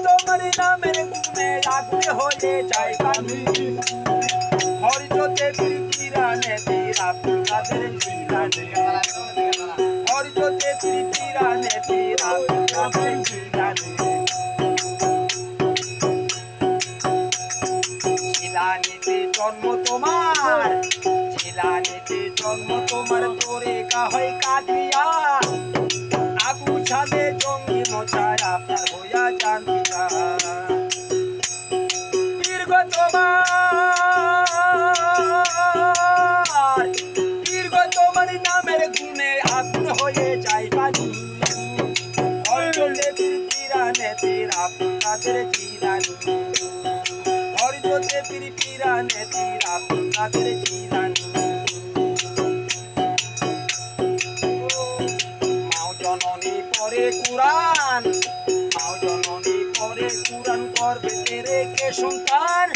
তোমার নামের গুণে আগুনে হয়ে যায় পানি হরিজতে পিরানে পীর আব্দুল কাদের জিলানী হরিজতে পিরানে পীর আব্দুল কাদের জিলানী জিলানীতে জন্ম তোমার জিলানীতে জন্ম তোমার তোরে কাহই কাদিয়া আবু ছালে জঙ্গি মোছার আপনার হইয়া জানিয়া দীর্ঘ তোমার নামের গুণে আগুন হয়ে যায় পানি হরিজতে পিরানে পীর আব্দুল কাদের জিলানী হরিজতে পিরানে পীর আব্দুল কাদের জিলানী মাও জননী পরে কুরআন মাও জননী পরে কুরআন করবে তেরে কে সন্তান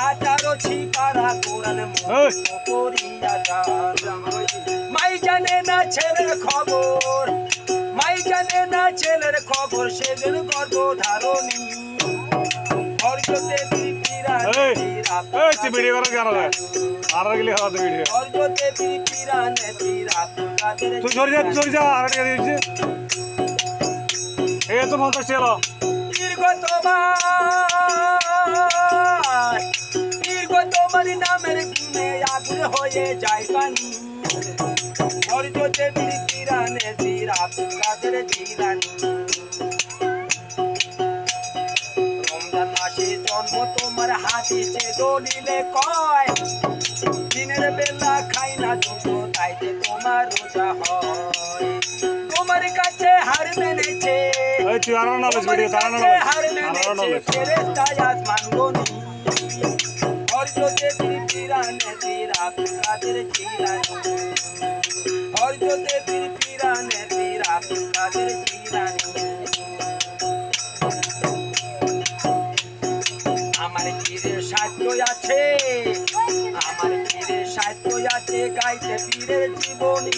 আঠারো ছিপারা কোরআন করিয়া যান মাই জানে না ছেলের খবর মাই জানে না ছেলের খবর সেদিন গর্ভ ধারণী হরিজতে পিরানে পীর আব্দুল কাদের তুই সরে যা আর দিয়েছে এই তো 50 টাকা দীর্ঘ তোমার নামের গুণে আগুন হয়ে যায় পানি হরিজতে পিরানে পীর আব্দুল কাদের জিলানী রমজান মাসে জন্ম তোমার হাদিসে দলিলে কয় দিনের বেলা খাই না দুটো তাইতে তোমার রোজা হয় তোমার কাছে হার মেনেছে এই তুই আর না বস ভিডিও তার না হার মেনেছে ফেরেশতা আসমান গনি হরিজতে পিরানে পীর আব্দুল কাদের জিলানী হরিজতে পিরানে পীর আব্দুল কাদের জিলানী আমার পীরের সাধ্য আছে আমার পীরের সাধ্য আছে গাইতে পীরের জীবনী